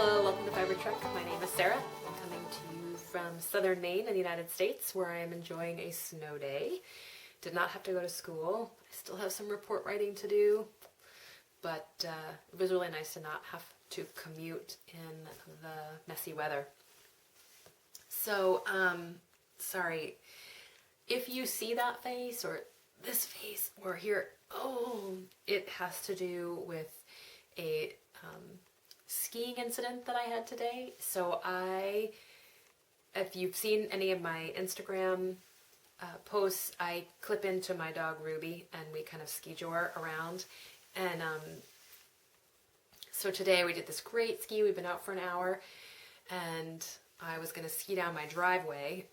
Hello, welcome to Fiber Trek. My name is Sarah. I'm coming to you from southern Maine in the United States, where I am enjoying a snow day. Did not have to go to school. I still have some report writing to do, but it was really nice to not have to commute in the messy weather. So, sorry, if you see that face or this face or here, it has to do with a skiing incident that I had today. So if you've seen any of my Instagram posts, I clip into my dog Ruby and we kind of ski jor around. And so today we did this great ski. We've been out for an hour and I was going to ski down my driveway,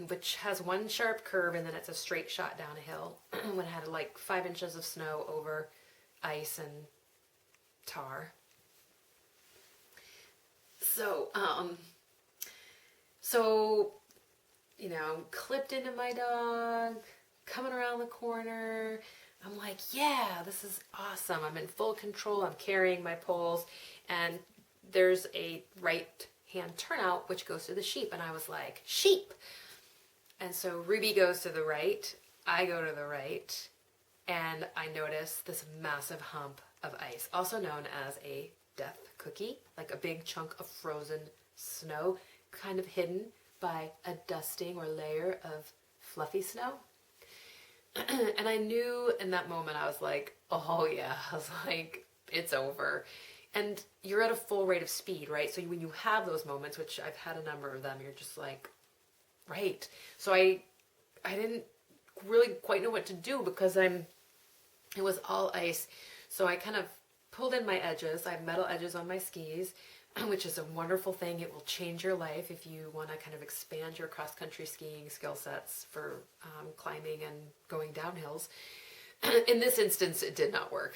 which has one sharp curve and then it's a straight shot down a hill when it had like 5 inches of snow over ice and tar. So, clipped into my dog, coming around the corner. I'm like, yeah, this is awesome. I'm in full control. I'm carrying my poles, and there's a right hand turnout which goes to the sheep, and I was like, sheep. And so Ruby goes to the right, I go to the right, and I notice this massive hump of ice, also known as a death cookie, like a big chunk of frozen snow, kind of hidden by a dusting or layer of fluffy snow. And I knew in that moment, I was like, oh yeah, I was like, it's over. And you're at a full rate of speed, right? So when you have those moments, which I've had a number of them, you're just like, right. So I didn't really quite know what to do because it was all ice. So I kind of pulled in my edges. I have metal edges on my skis, which is a wonderful thing. It will change your life if you want to kind of expand your cross-country skiing skill sets for climbing and going down hills. In this instance, it did not work.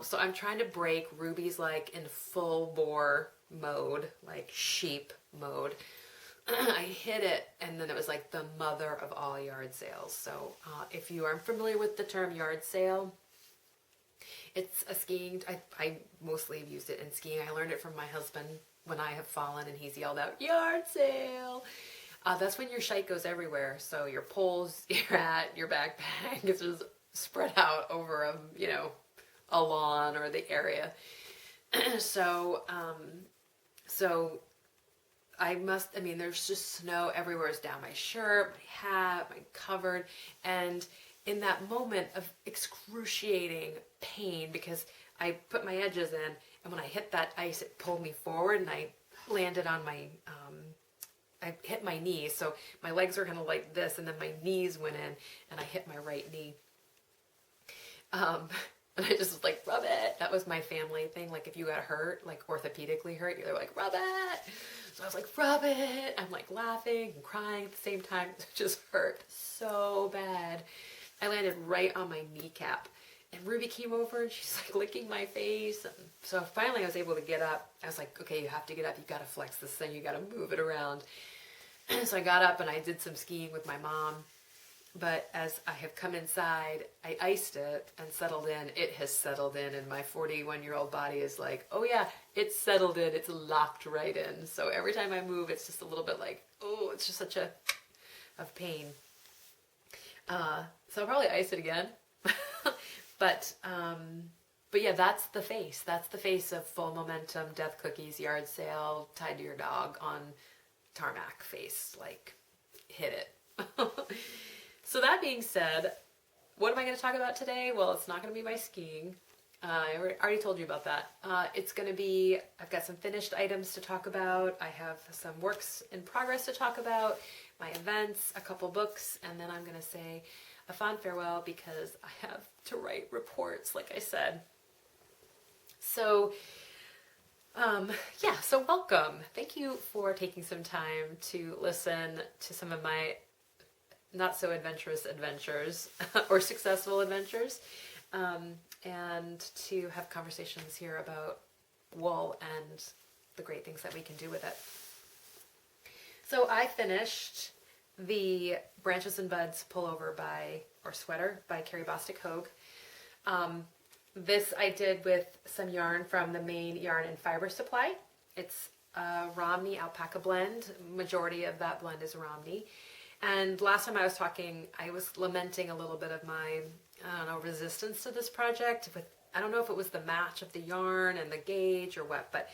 So I'm trying to break. Ruby's like in full bore mode, like sheep mode. I hit it, and then it was like the mother of all yard sales. So if you aren't familiar with the term yard sale, it's a skiing, I mostly have used it in skiing. I learned it from my husband when I have fallen and he's yelled out, yard sale. That's when your shite goes everywhere. So your poles, your hat, your backpack is just spread out over a lawn or the area. So there's just snow everywhere. It's down my shirt, my hat, my covered, and in that moment of excruciating pain, because I put my edges in, and when I hit that ice, it pulled me forward, and I landed on I hit my knees, so my legs are kind of like this, and then my knees went in, and I hit my right knee. And I just was like, rub it. That was my family thing. Like if you got hurt, like orthopedically hurt, you're like, rub it. So I was like, rub it. I'm like laughing and crying at the same time. It just hurt so bad. I landed right on my kneecap, and Ruby came over and she's like licking my face. And so finally I was able to get up. I was like, okay, you have to get up. You got to flex this thing. You got to move it around. So I got up and I did some skiing with my mom. But as I have come inside, I iced it and settled in. It has settled in, and my 41-year-old body is like, oh yeah, it's settled in. It's locked right in. So every time I move, it's just a little bit like, oh, it's just such of pain. So I'll probably ice it again. But yeah, that's the face. That's the face of full momentum, death cookies, yard sale, tied to your dog on tarmac face. Like, hit it. So that being said, what am I going to talk about today? Well, it's not going to be my skiing. I already told you about that. It's going to be, I've got some finished items to talk about. I have some works in progress to talk about, my events, a couple books, and then I'm going to say a fond farewell because I have to write reports, like I said. So, so welcome. Thank you for taking some time to listen to some of my not so adventurous adventures or successful adventures, and to have conversations here about wool and the great things that we can do with it. So I finished the Branches and Buds pullover sweater by Carrie Bostic Hogue. This I did with some yarn from the Maine Yarn and Fiber Supply. It's a Romney alpaca blend. Majority of that blend is Romney. And last time I was talking, I was lamenting a little bit of my, I don't know, resistance to this project. But I don't know if it was the match of the yarn and the gauge or what, but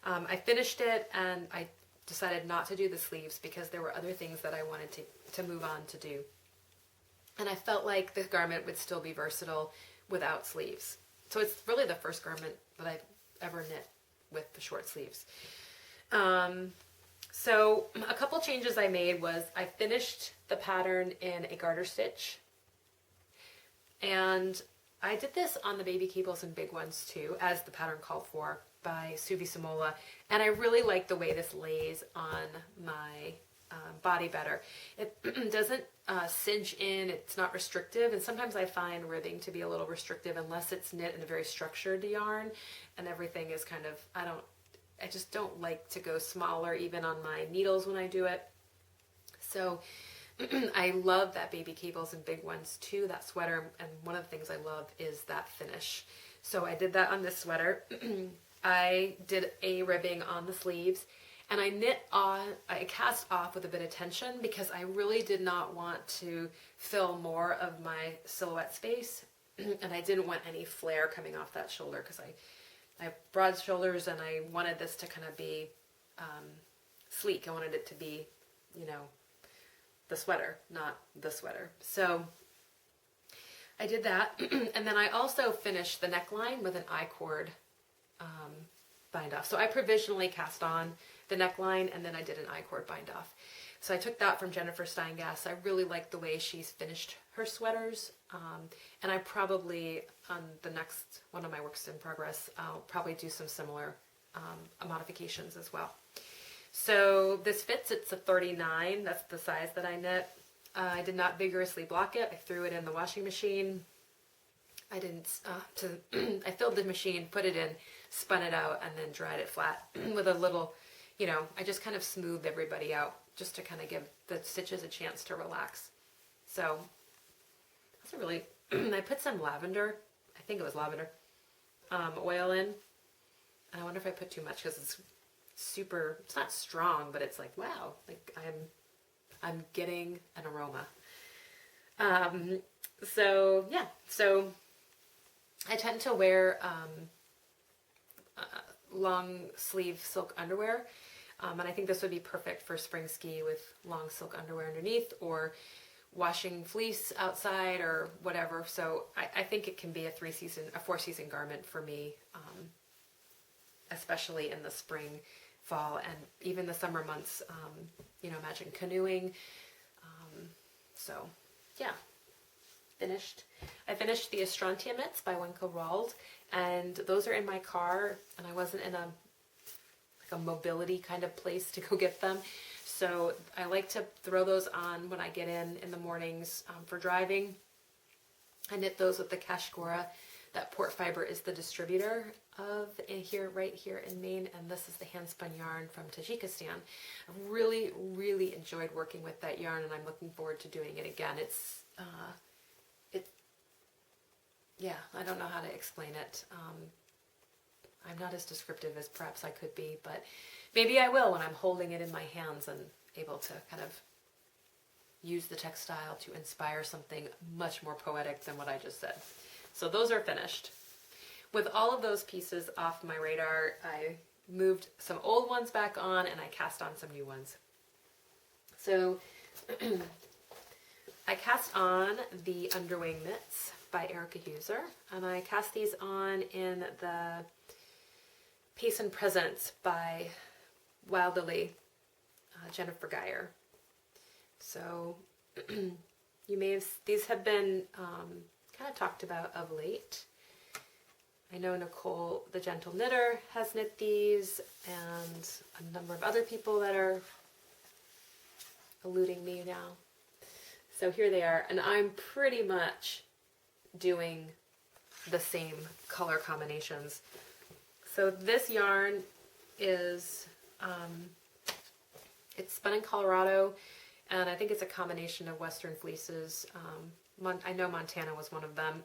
I finished it and I decided not to do the sleeves because there were other things that I wanted to move on to do. And I felt like the garment would still be versatile without sleeves. So it's really the first garment that I've ever knit with the short sleeves. So a couple changes I made was I finished the pattern in a garter stitch. And I did this on the baby cables and big ones too, as the pattern called for by Suvi Samola. And I really like the way this lays on my body better. It doesn't cinch in, it's not restrictive, and sometimes I find ribbing to be a little restrictive unless it's knit in a very structured yarn and everything is kind of, I just don't like to go smaller even on my needles when I do it. So I love that baby cables and big ones too, that sweater, and one of the things I love is that finish. So I did that on this sweater. I did a ribbing on the sleeves, and I cast off with a bit of tension because I really did not want to fill more of my silhouette space, and I didn't want any flare coming off that shoulder because I have broad shoulders and I wanted this to kind of be sleek. I wanted it to be, you know, the sweater, not the sweater. So I did that, and then I also finished the neckline with an I-cord bind off. So I provisionally cast on the neckline and then I did an I-cord bind off. So I took that from Jennifer Steingass. I really like the way she's finished her sweaters. And I probably, on the next one of my works in progress, I'll probably do some similar modifications as well. So this fits, it's a 39. That's the size that I knit. I did not vigorously block it. I threw it in the washing machine. I didn't, I filled the machine, put it in, spun it out, and then dried it flat with a little, you know, I just kind of smoothed everybody out just to kind of give the stitches a chance to relax. So that's a really, I put some lavender, I think it was lavender, oil in. And I wonder if I put too much because it's super, it's not strong, but it's like, wow, like I'm getting an aroma. So yeah, so I tend to wear long sleeve silk underwear, and I think this would be perfect for spring ski with long silk underwear underneath, or washing fleece outside or whatever. So I think it can be a 4-season garment for me, especially in the spring, fall, and even the summer months. You know, imagine canoeing. So yeah. I finished the Estrantia mitts by Wenko Rald, and those are in my car, and I wasn't in a mobility kind of place to go get them. So I like to throw those on when I get in the mornings for driving. I knit those with the Kashgora. That Port Fiber is the distributor of right here in Maine, and this is the hand spun yarn from Tajikistan. I really, really enjoyed working with that yarn, and I'm looking forward to doing it again. Yeah, I don't know how to explain it. I'm not as descriptive as perhaps I could be, but maybe I will when I'm holding it in my hands and able to kind of use the textile to inspire something much more poetic than what I just said. So those are finished. With all of those pieces off my radar, I moved some old ones back on and I cast on some new ones. So I cast on the Underwing Mitts by Erica Huser, and I cast these on in the Pace and Presence by Wild Lily, Jennifer Geyer. So you may have, these have been kind of talked about of late. I know Nicole, the Gentle Knitter, has knit these, and a number of other people that are eluding me now. So here they are, and I'm pretty much doing the same color combinations. So this yarn is, it's spun in Colorado, and I think it's a combination of Western fleeces. I know Montana was one of them.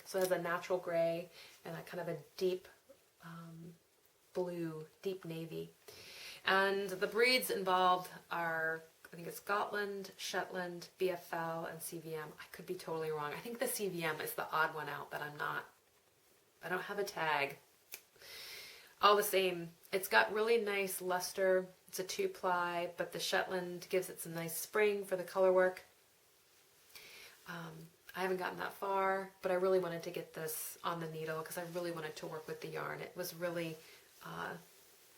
So it has a natural gray and a kind of a deep blue, deep navy. And the breeds involved are, I think it's Gotland, Shetland, BFL, and CVM. I could be totally wrong. I think the CVM is the odd one out that I don't have a tag. All the same, it's got really nice luster. It's a 2-ply, but the Shetland gives it some nice spring for the color work. I haven't gotten that far, but I really wanted to get this on the needle because I really wanted to work with the yarn. It was really,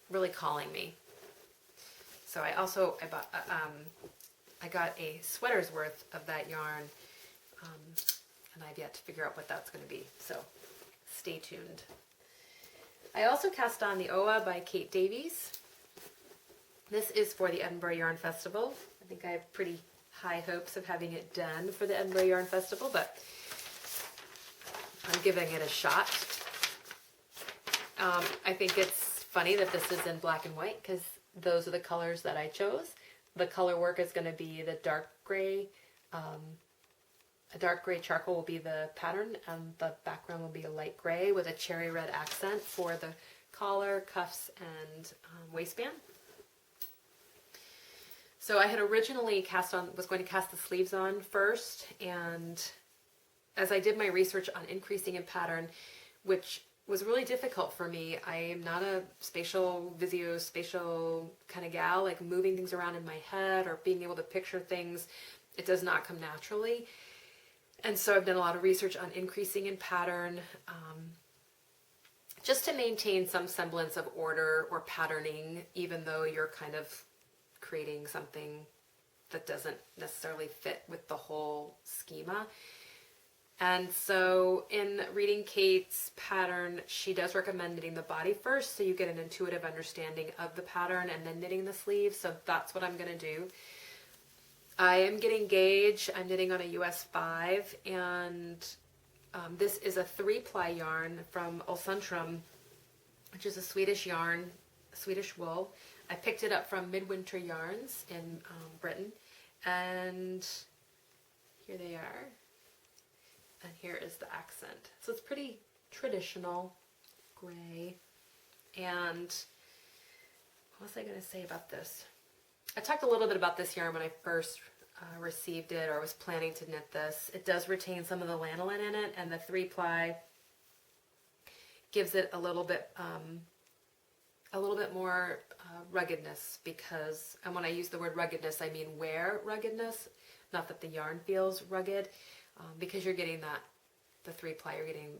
really calling me. So I got a sweater's worth of that yarn, and I've yet to figure out what that's going to be. So stay tuned. I also cast on the Oa by Kate Davies. This is for the Edinburgh Yarn Festival. I think I have pretty high hopes of having it done for the Edinburgh Yarn Festival, but I'm giving it a shot. I think it's funny that this is in black and white because those are the colors that I chose. The color work is going to be the dark gray. A dark gray charcoal will be the pattern, and the background will be a light gray with a cherry red accent for the collar, cuffs, and waistband. So I had originally was going to cast the sleeves on first, and as I did my research on increasing in pattern, which was really difficult for me. I am not a visuospatial kind of gal, like moving things around in my head or being able to picture things. It does not come naturally. And so I've done a lot of research on increasing in pattern, just to maintain some semblance of order or patterning, even though you're kind of creating something that doesn't necessarily fit with the whole schema. And so in reading Kate's pattern, she does recommend knitting the body first so you get an intuitive understanding of the pattern and then knitting the sleeves. So that's what I'm going to do. I am getting gauge. I'm knitting on a US 5, and this is a 3-ply yarn from Ulsentrum, which is a Swedish yarn, Swedish wool. I picked it up from Midwinter Yarns in Britain, and here they are. And here is the accent. So it's pretty traditional gray. And what was I going to say about this? I talked a little bit about this yarn when I first received it, or was planning to knit this. It does retain some of the lanolin in it, and the 3-ply gives it a little bit more ruggedness, because, and when I use the word ruggedness, I mean wear ruggedness, not that the yarn feels rugged, because you're getting the 3-ply, you're getting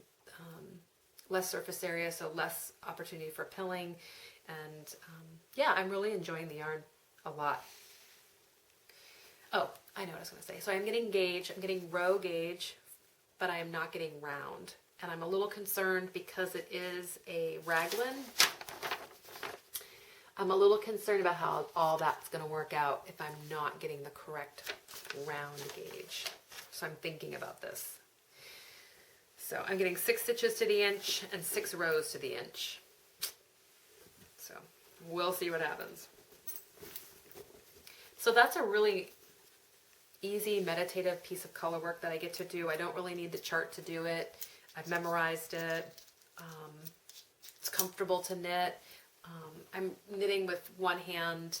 less surface area, so less opportunity for pilling, and yeah, I'm really enjoying the yarn a lot. Oh, I know what I was going to say. So I'm getting gauge, I'm getting row gauge, but I am not getting round. And I'm a little concerned because it is a raglan. I'm a little concerned about how all that's going to work out if I'm not getting the correct round gauge. So I'm thinking about this. So I'm getting 6 stitches to the inch and 6 rows to the inch. So we'll see what happens. So that's a really easy meditative piece of color work that I get to do. I don't really need the chart to do it. I've memorized it. It's comfortable to knit. I'm knitting with one hand,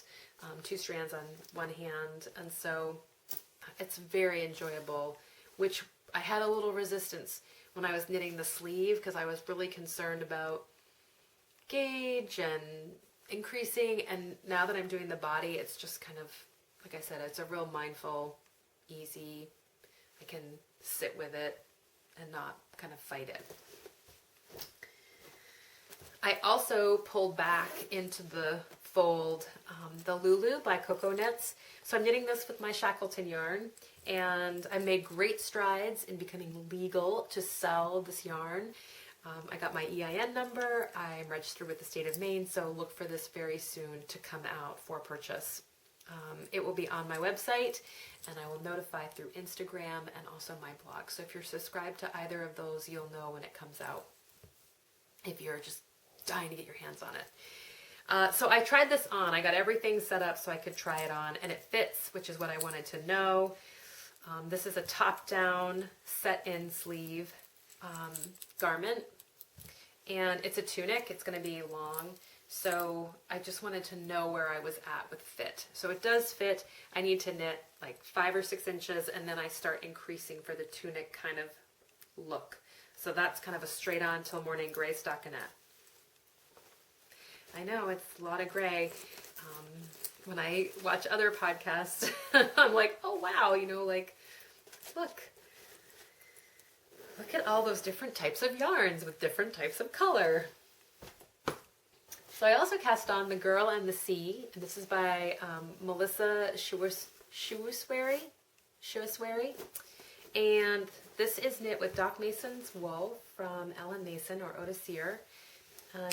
2 strands on one hand, and so it's very enjoyable, which I had a little resistance when I was knitting the sleeve because I was really concerned about gauge and increasing, and now that I'm doing the body, it's just kind of, like I said, it's a real mindful, easy, I can sit with it and not kind of fight it. I also pulled back into the fold the Lulu by Coco Knits. So I'm knitting this with my Shackleton yarn, and I made great strides in becoming legal to sell this yarn. I got my EIN number, I'm registered with the state of Maine, so look for this very soon to come out for purchase. It will be on my website, and I will notify through Instagram and also my blog. So if you're subscribed to either of those, you'll know when it comes out, if you're just dying to get your hands on it. So I tried this on. I got everything set up so I could try it on, and it fits, which is what I wanted to know. This is a top-down set-in sleeve garment, and it's a tunic. It's going to be long. So I just wanted to know where I was at with fit. So it does fit. I need to knit like 5 or 6 inches, and then I start increasing for the tunic kind of look. So that's kind of a straight on till morning gray stockinette. I know it's a lot of gray. When I watch other podcasts, I'm like, oh wow, you know, like, look at all those different types of yarns with different types of color. So I also cast on The Girl and the Sea. And this is by Melissa Shuiswary. And this is knit with Doc Mason's wool from Ellen Mason or Oda Sear.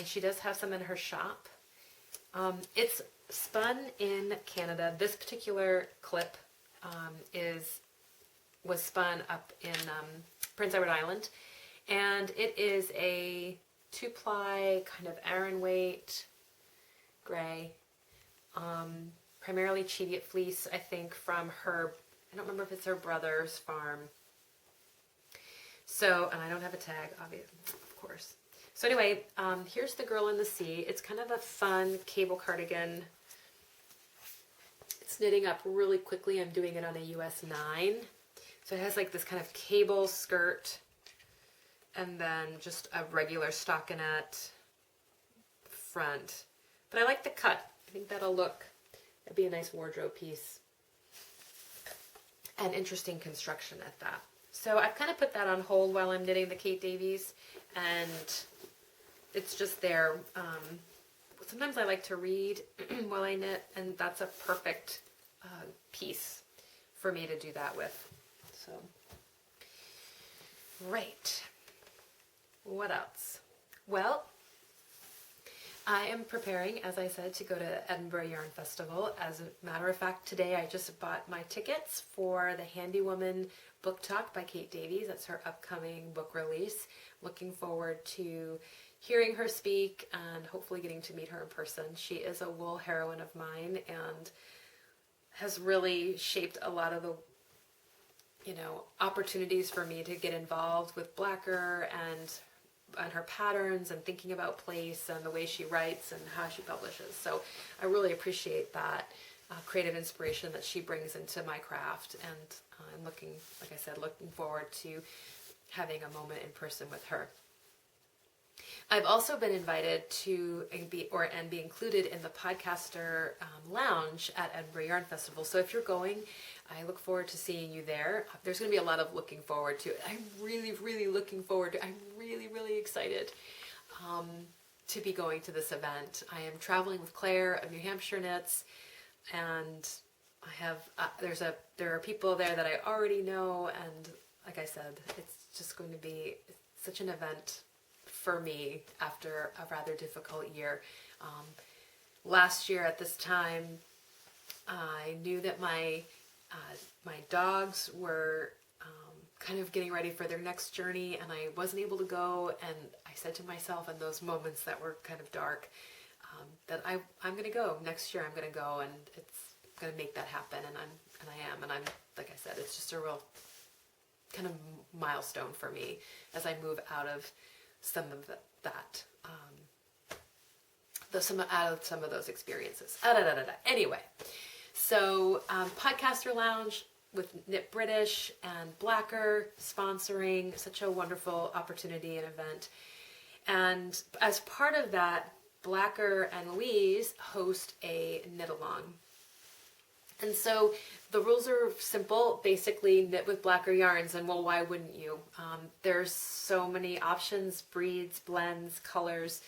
She does have some in her shop. It's spun in Canada. This particular clip was spun up in Prince Edward Island. And it is a 2-ply kind of Aran weight gray, primarily Cheviot fleece, I think, from her, I don't remember if it's her brother's farm. So, and I don't have a tag, obviously, of course. So anyway, here's The Girl in the Sea. It's kind of a fun cable cardigan. It's knitting up really quickly. I'm doing it on a US 9. So it has like this kind of cable skirt, and then just a regular stockinette front. But I like the cut. I think that'll it'd be a nice wardrobe piece. And interesting construction at that. So I've kind of put that on hold while I'm knitting the Kate Davies, and it's just there. Sometimes I like to read while I knit, and that's a perfect piece for me to do that with. So, right. What else? Well, I am preparing, as I said, to go to Edinburgh Yarn Festival. As a matter of fact, today I just bought my tickets for the Handy Woman Book Talk by Kate Davies. That's her upcoming book release. Looking forward to hearing her speak and hopefully getting to meet her in person. She is a wool heroine of mine and has really shaped a lot of the opportunities for me to get involved with Blacker and her patterns and thinking about place and the way she writes and how she publishes. So I really appreciate that creative inspiration that she brings into my craft, and I'm looking forward to having a moment in person with her. I've also been invited to be included in the podcaster lounge at Edinburgh Yarn Festival. So if you're going, I look forward to seeing you there. There's going to be a lot of looking forward to it. I'm really, really looking forward to it. I'm really, really excited to be going to this event. I am traveling with Claire of New Hampshire Knits, and I have there are people there that I already know, and like I said, it's just going to be such an event for me after a rather difficult year. Last year at this time, I knew that my dogs were kind of getting ready for their next journey, and I wasn't able to go, and I said to myself in those moments that were kind of dark, that I'm going to go. Next year I'm going to go, and it's going to make that happen, and I'm like I said, it's just a real kind of milestone for me as I move out of some of some of those experiences. Anyway, so Podcaster Lounge with Knit British and Blacker sponsoring such a wonderful opportunity and event. And as part of that, Blacker and Louise host a knit along. And so the rules are simple, basically knit with Blacker yarns, and well, why wouldn't you? There's so many options, breeds, blends, colors.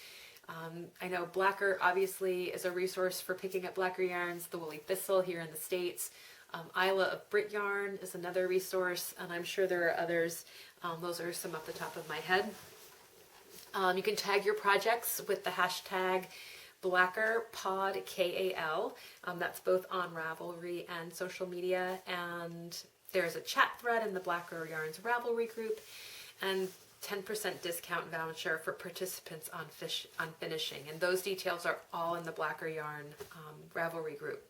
I know Blacker obviously is a resource for picking up Blacker yarns, the Woolly Thistle here in the States. Isla of Brit Yarn is another resource, and I'm sure there are others. Those are some off the top of my head. You can tag your projects with the hashtag BlackerPod, KAL. That's both on Ravelry and social media. And there's a chat thread in the Blacker Yarns Ravelry group, and 10% discount voucher for participants on finishing. And those details are all in the Blacker Yarn Ravelry group.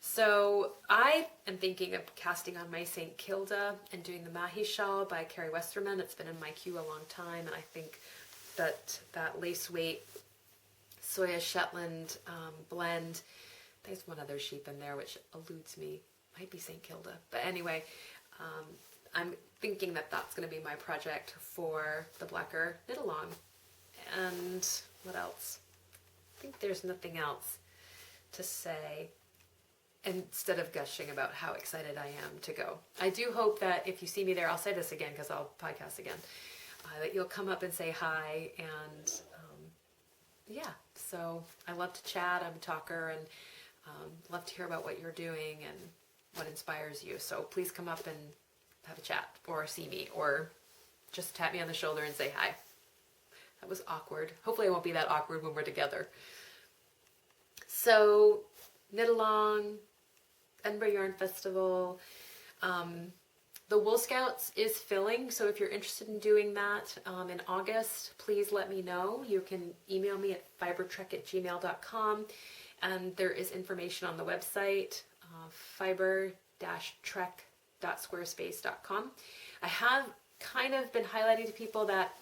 So I am thinking of casting on my St. Kilda and doing the Mahi Shawl by Carrie Westerman. It's been in my queue a long time, and I think that lace weight Soya Shetland blend. There's one other sheep in there which eludes me. Might be St. Kilda. But anyway, I'm thinking that that's going to be my project for the Blacker Knit Along. And what else? I think there's nothing else to say instead of gushing about how excited I am to go. I do hope that if you see me there, I'll say this again because I'll podcast again, that you'll come up and say hi. And yeah, so I love to chat. I'm a talker and love to hear about what you're doing and what inspires you. So please come up and have a chat or see me or just tap me on the shoulder and say hi. That was awkward. Hopefully it won't be that awkward when we're together. So Knit Along, Edinburgh Yarn Festival. The Wool Scouts is filling, so if you're interested in doing that in August, please let me know. You can email me at fibertrek@gmail.com, and there is information on the website, fiber-trek.squarespace.com. I have kind of been highlighting to people that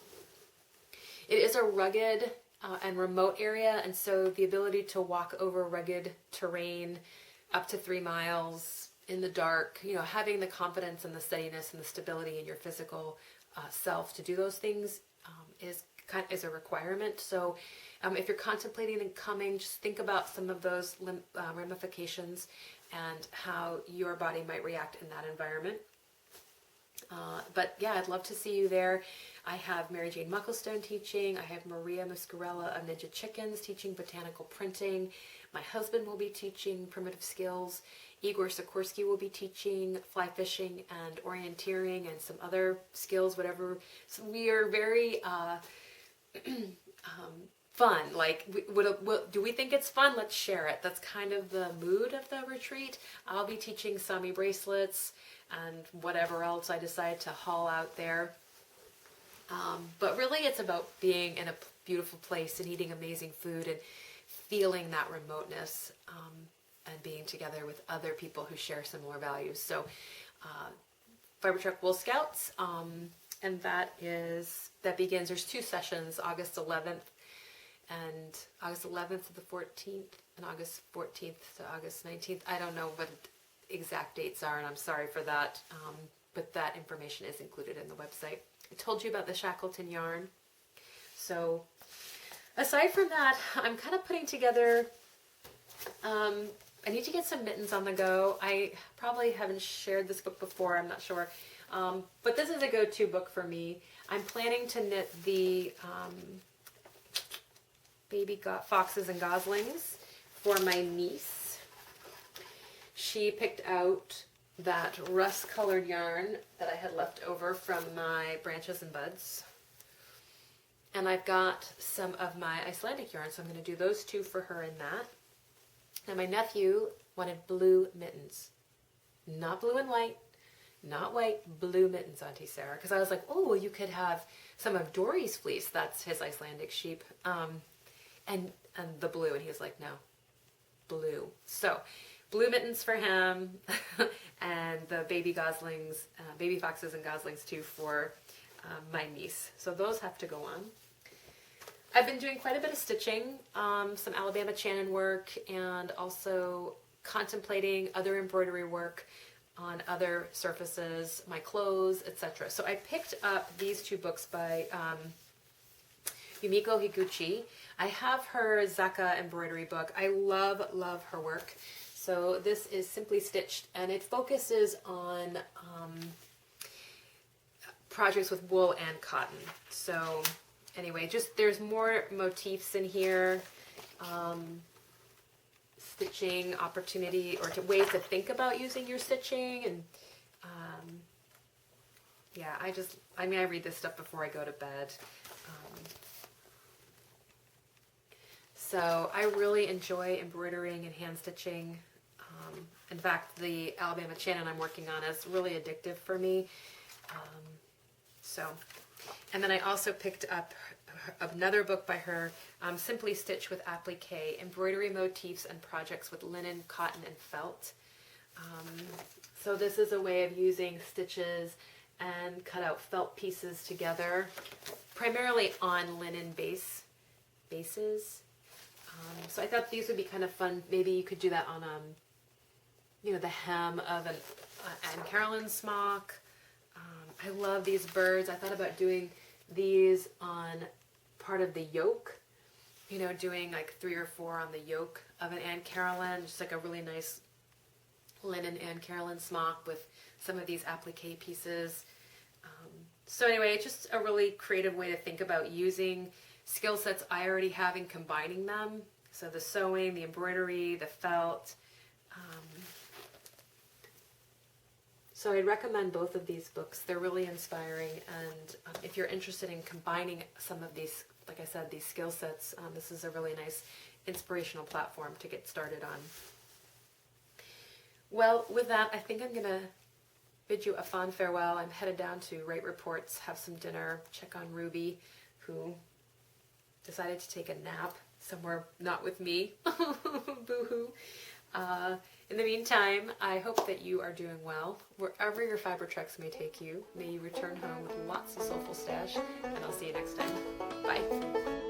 it is a rugged and remote area, and so the ability to walk over rugged terrain up to 3 miles in the dark, you know, having the confidence and the steadiness and the stability in your physical self to do those things is a requirement. So if you're contemplating and coming, just think about some of those ramifications and how your body might react in that environment. But yeah, I'd love to see you there. I have Mary Jane Mucklestone teaching. I have Maria Muscarella of Ninja Chickens teaching botanical printing. My husband will be teaching primitive skills. Igor Sikorsky will be teaching fly fishing and orienteering and some other skills, whatever. So we are very fun. Like, do we think it's fun? Let's share it. That's kind of the mood of the retreat. I'll be teaching Sami bracelets and whatever else I decide to haul out there. But really it's about being in a beautiful place and eating amazing food and feeling that remoteness and being together with other people who share similar values. So Fiber Trek Wool Scouts, and that begins, there's 2 sessions, August 11th and August 11th to the 14th and August 14th to August 19th. I don't know what exact dates are, and I'm sorry for that, but that information is included in the website. I told you about the Shackleton yarn. So aside from that, I'm kind of putting together, I need to get some mittens on the go. I probably haven't shared this book before, I'm not sure. But this is a go-to book for me. I'm planning to knit the Baby Foxes and Goslings for my niece. She picked out that rust-colored yarn that I had left over from my Branches and Buds. And I've got some of my Icelandic yarn, so I'm going to do those 2 for her in that. And my nephew wanted blue mittens. Not blue and white, not white, blue mittens, Auntie Sarah. Because I was like, oh, well, you could have some of Dory's fleece. That's his Icelandic sheep. And the blue. And he was like, no, blue. So blue mittens for him and the baby goslings, baby foxes and goslings too for my niece. So those have to go on. I've been doing quite a bit of stitching, some Alabama Channon work, and also contemplating other embroidery work on other surfaces, my clothes, etc. So I picked up these 2 books by Yumiko Higuchi. I have her Zaka embroidery book. I love her work. So this is Simply Stitched, and it focuses on projects with wool and cotton. So anyway, just there's more motifs in here, stitching opportunity or ways to think about using your stitching, and yeah, I read this stuff before I go to bed. So I really enjoy embroidering and hand stitching. In fact, the Alabama Channon I'm working on is really addictive for me. And then I also picked up another book by her, Simply Stitch with Applique, Embroidery Motifs and Projects with Linen, Cotton, and Felt. So this is a way of using stitches and cut out felt pieces together, primarily on linen bases. So I thought these would be kind of fun. Maybe you could do that on, the hem of an Anne Carolyn smock. I love these birds. I thought about doing these on part of the yoke, doing like 3 or 4 on the yoke of an Anne Carolyn, just like a really nice linen Anne Carolyn smock with some of these applique pieces. So anyway, it's just a really creative way to think about using skill sets I already have and combining them. So the sewing, the embroidery, the felt. So I'd recommend both of these books. They're really inspiring, and if you're interested in combining some of these, like I said, these skill sets, this is a really nice inspirational platform to get started on. Well, with that, I think I'm going to bid you a fond farewell. I'm headed down to Write Reports, have some dinner, check on Ruby, who decided to take a nap somewhere not with me. Boo-hoo. In the meantime, I hope that you are doing well. Wherever your fiber treks may take you, may you return home with lots of soulful stash, and I'll see you next time. Bye.